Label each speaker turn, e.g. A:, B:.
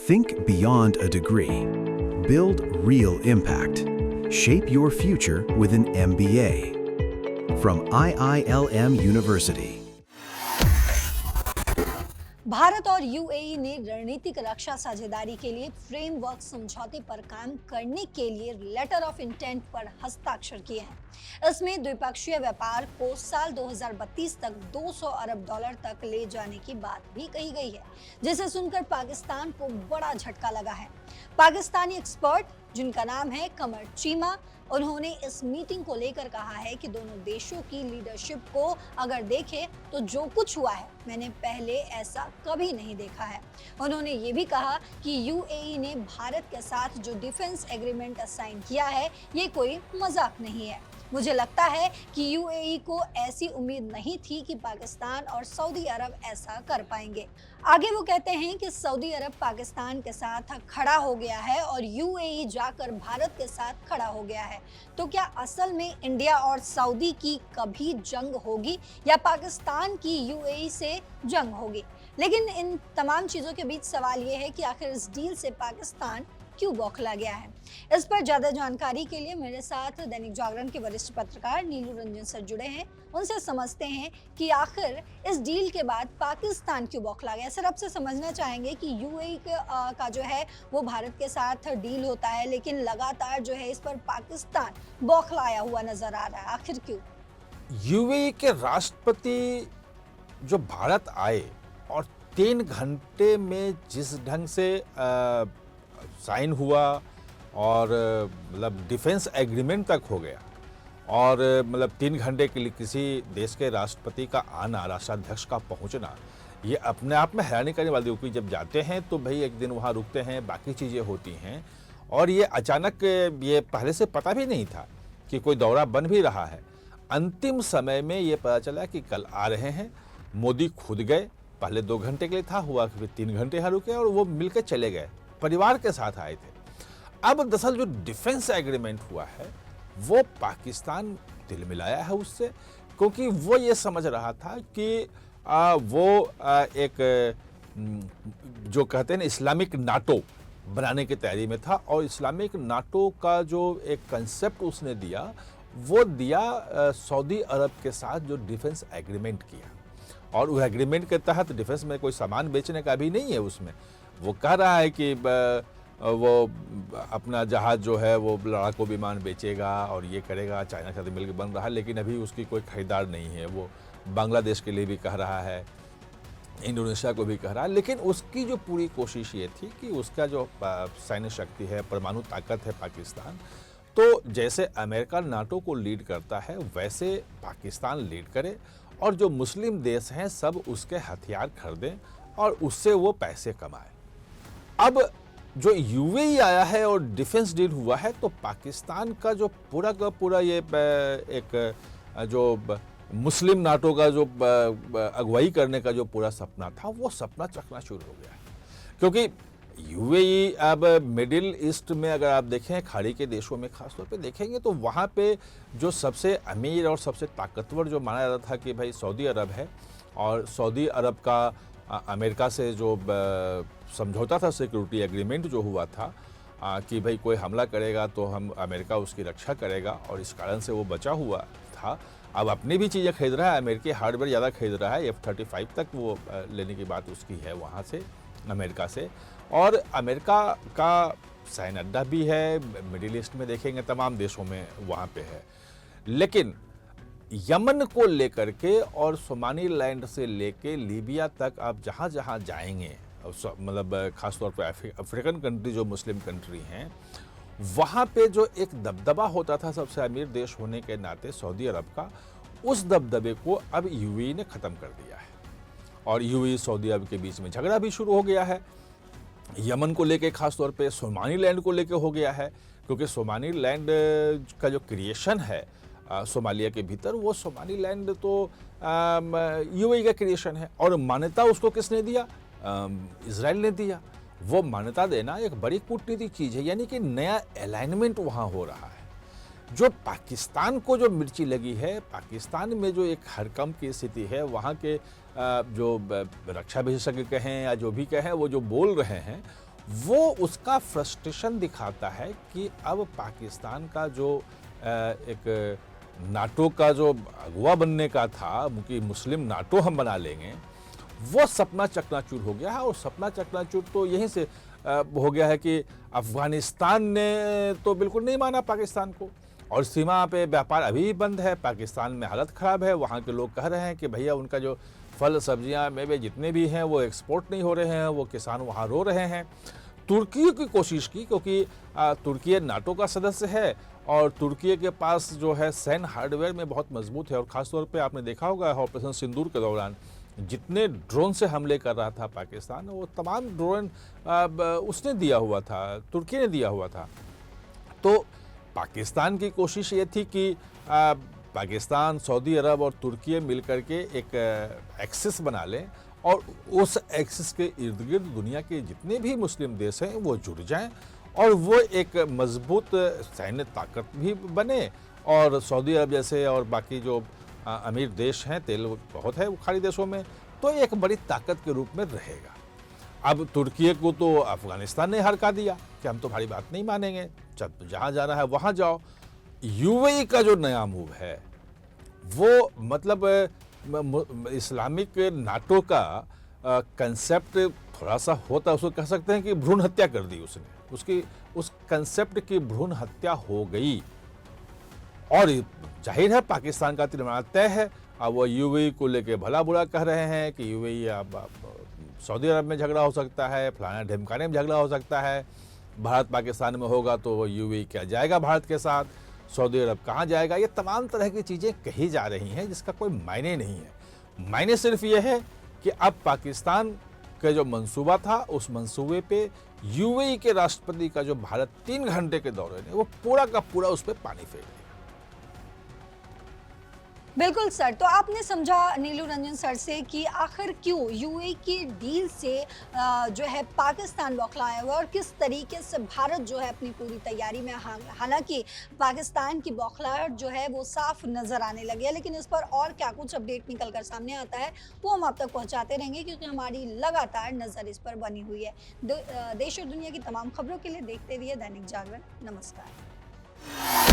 A: Think beyond a degree. Build real impact. Shape your future with an MBA. From IILM University.
B: Bharat और UAE ने रणनीतिक रक्षा साझेदारी के लिए फ्रेमवर्क समझौते पर काम करने के लिए लेटर ऑफ इंटेंट पर हस्ताक्षर किए हैं। इसमें द्विपक्षीय व्यापार को साल 2032 तक 200 अरब डॉलर तक ले जाने की बात भी कही गई है, जिसे सुनकर पाकिस्तान को बड़ा झटका लगा है। पाकिस्तानी एक्सपर्ट, जिनका नाम है कमर चीमा, उन्होंने इस मीटिंग को लेकर कहा है कि दोनों देशों की लीडरशिप को अगर देखें तो जो कुछ हुआ है मैंने पहले ऐसा कभी नहीं देखा है। उन्होंने ये भी कहा कि यूएई ने भारत के साथ जो डिफेंस एग्रीमेंट साइन किया है ये कोई मजाक नहीं है। मुझे लगता है कि यूएई को ऐसी उम्मीद नहीं थी कि पाकिस्तान और सऊदी अरब ऐसा कर पाएंगे। आगे वो कहते हैं कि सऊदी अरब पाकिस्तान के साथ खड़ा हो गया है और यूएई जाकर भारत के साथ खड़ा हो गया है। तो क्या असल में इंडिया और सऊदी की कभी जंग होगी या पाकिस्तान की यूएई से जंग होगी? लेकिन इन तमाम चीजों के बीच सवाल ये है कि आखिर इस डील से पाकिस्तान क्यों बौखला गया है। इस पर ज्यादा जानकारी के लिए मेरे साथ दैनिक जागरण के वरिष्ठ पत्रकार नीलू रंजन सर जुड़े हैं। उनसे समझते हैं कि आखिर इस डील के बाद पाकिस्तान क्यों बौखला गया। सर, आपसे समझना चाहेंगे कि यूएई का जो है वो भारत के साथ डील होता है, लेकिन लगातार जो है इस पर पाकिस्तान बौखलाया हुआ नजर आ रहा है, आखिर क्यों?
C: यूएई के राष्ट्रपति जो भारत आए और 3 घंटे में जिस ढंग से साइन हुआ और मतलब डिफेंस एग्रीमेंट तक हो गया और मतलब 3 घंटे के लिए किसी देश के राष्ट्रपति का आना, राष्ट्राध्यक्ष का पहुंचना, ये अपने आप में हैरानी करने वाली है। क्योंकि जब जाते हैं तो भाई एक दिन वहाँ रुकते हैं, बाकी चीज़ें होती हैं, और ये अचानक ये पहले से पता भी नहीं था कि कोई दौरा बन भी रहा है। अंतिम समय में ये पता चला कि कल आ रहे हैं। मोदी खुद गए, पहले 2 घंटे के लिए था, हुआ फिर 3 घंटे यहाँ रुके और वो मिलकर चले गए, परिवार के साथ आए थे। अब दरअसल जो डिफेंस एग्रीमेंट हुआ है वो पाकिस्तान दिल मिलाया है उससे, क्योंकि वो ये समझ रहा था कि एक जो कहते हैं ना इस्लामिक नाटो बनाने की तैयारी में था, और इस्लामिक नाटो का जो एक कंसेप्ट उसने दिया वो दिया सऊदी अरब के साथ जो डिफेंस एग्रीमेंट किया। और उस एग्रीमेंट के तहत डिफेंस में कोई सामान बेचने का भी नहीं है। उसमें वो कह रहा है कि वो अपना जहाज़ जो है वो लड़ाकू विमान बेचेगा और ये करेगा, चाइना के साथ मिलकर बन रहा है, लेकिन अभी उसकी कोई खरीदार नहीं है। वो बांग्लादेश के लिए भी कह रहा है, इंडोनेशिया को भी कह रहा है, लेकिन उसकी जो पूरी कोशिश ये थी कि उसका जो सैन्य शक्ति है, परमाणु ताकत है पाकिस्तान, तो जैसे अमेरिका नाटो को लीड करता है वैसे पाकिस्तान लीड करे और जो मुस्लिम देश हैं सब उसके हथियार खरीदें और उससे वो पैसे कमाए। अब जो यूएई आया है और डिफेंस डील हुआ है, तो पाकिस्तान का जो पूरा का पूरा ये एक जो मुस्लिम नाटो का जो अगुवाई करने का जो पूरा सपना था वो सपना चकना शुरू हो गया है। क्योंकि यूएई अब मिडिल ईस्ट में अगर आप देखें, खाड़ी के देशों में खासतौर पे देखेंगे तो वहाँ पे जो सबसे अमीर और सबसे ताकतवर जो माना जाता था कि भाई सऊदी अरब है, और सऊदी अरब का अमेरिका से जो समझौता था, सिक्योरिटी एग्रीमेंट जो हुआ था कि भाई कोई हमला करेगा तो हम अमेरिका उसकी रक्षा करेगा, और इस कारण से वो बचा हुआ था। अब अपनी भी चीज़ें खरीद रहा है, अमेरिकी हार्डवेयर ज़्यादा खरीद रहा है, F-35 तक वो लेने की बात उसकी है वहाँ से, अमेरिका से। और अमेरिका का सैन्य अड्डा भी है, मिडिल ईस्ट में देखेंगे तमाम देशों में वहाँ पे है। लेकिन यमन को लेकर के और सोमालीलैंड से लेके लीबिया तक आप जहाँ जहाँ जाएंगे, मतलब ख़ासतौर पर अफ्रीकन कंट्री जो मुस्लिम कंट्री हैं, वहाँ पे जो एक दबदबा होता था सबसे अमीर देश होने के नाते सऊदी अरब का, उस दबदबे को अब यूएई ने ख़त्म कर दिया है। और यूएई सऊदी अरब के बीच में झगड़ा भी शुरू हो गया है, यमन को लेके, खासतौर पे सोमालीलैंड को लेके हो गया है, क्योंकि सोमालीलैंड का जो क्रिएशन है सोमालिया के भीतर, वो सोमालीलैंड तो यूएई का क्रिएशन है, और मान्यता उसको किसने दिया? इजराइल ने दिया। वो मान्यता देना एक बड़ी कूटनीतिक चीज़ है, यानी कि नया अलाइनमेंट वहाँ हो रहा है। जो पाकिस्तान को जो मिर्ची लगी है, पाकिस्तान में जो एक हड़कंप की स्थिति है, वहाँ के जो रक्षा विशेषज्ञ कहें या जो भी कहें, वो जो बोल रहे हैं, वो उसका फ्रस्ट्रेशन दिखाता है कि अब पाकिस्तान का जो एक नाटो का जो अगुवा बनने का था कि मुस्लिम नाटो हम बना लेंगे, वो सपना चकनाचूर हो गया है। और सपना चकनाचूर तो यहीं से हो गया है कि अफगानिस्तान ने तो बिल्कुल नहीं माना पाकिस्तान को, और सीमा पे व्यापार अभी भी बंद है। पाकिस्तान में हालत ख़राब है। वहाँ के लोग कह रहे हैं कि भैया उनका जो फल सब्जियाँ मेवे जितने भी हैं वो एक्सपोर्ट नहीं हो रहे हैं, वो किसान वहाँ रो रहे हैं। तुर्की की कोशिश की, क्योंकि तुर्की नाटो का सदस्य है और तुर्की के पास जो है सैन्य हार्डवेयर में बहुत मजबूत है। और ख़ासतौर पे आपने देखा होगा ऑपरेशन सिंदूर के दौरान जितने ड्रोन से हमले कर रहा था पाकिस्तान, वो तमाम ड्रोन उसने दिया हुआ था, तुर्की ने दिया हुआ था। तो पाकिस्तान की कोशिश ये थी कि पाकिस्तान, सऊदी अरब और तुर्की मिलकर के एक एक्सिस बना लें और उस एक्सिस के इर्द गिर्द दुनिया के जितने भी मुस्लिम देश हैं वो जुड़ जाएं और वो एक मजबूत सैन्य ताकत भी बने। और सऊदी अरब जैसे और बाकी जो अमीर देश हैं, तेल बहुत है खाड़ी देशों में, तो एक बड़ी ताकत के रूप में रहेगा। अब तुर्की को तो अफगानिस्तान ने हरका दिया कि हम तुम्हारी बात नहीं मानेंगे, जब जहाँ जाना है वहाँ जाओ। यूएई का जो नया मूव है वो मतलब इस्लामिक नाटो का कंसेप्ट थोड़ा सा होता, उसको कह सकते हैं कि भ्रूण हत्या कर दी उसने, उसकी उस कंसेप्ट की भ्रूण हत्या हो गई। और जाहिर है पाकिस्तान का तीरंदाज तय है। अब वो यूएई को लेके भला बुरा कह रहे हैं कि यूएई अब सऊदी अरब में झगड़ा हो सकता है, फलाना ढिमकाने में झगड़ा हो सकता है। भारत पाकिस्तान में होगा तो यूएई क्या जाएगा भारत के साथ, सऊदी अरब कहाँ जाएगा, ये तमाम तरह की चीज़ें कही जा रही हैं जिसका कोई मायने नहीं है। मायने सिर्फ ये है कि अब पाकिस्तान का जो मंसूबा था उस मंसूबे पे यूएई के राष्ट्रपति का जो भारत 3 घंटे के दौरे ने वो पूरा का पूरा उस पर पानी फेर दिया।
B: बिल्कुल सर, तो आपने समझा नीलू रंजन सर से कि आखिर क्यों यूएई की डील से जो है पाकिस्तान बौखलाया हुआ और किस तरीके से भारत जो है अपनी पूरी तैयारी में, हालांकि पाकिस्तान की बौखलाहट जो है वो साफ नजर आने लगी है, लेकिन इस पर और क्या कुछ अपडेट निकल कर सामने आता है वो हम आप तक पहुंचाते रहेंगे, क्योंकि हमारी लगातार नज़र इस पर बनी हुई है। देश और दुनिया की तमाम खबरों के लिए देखते रहिए दैनिक जागरण। नमस्कार।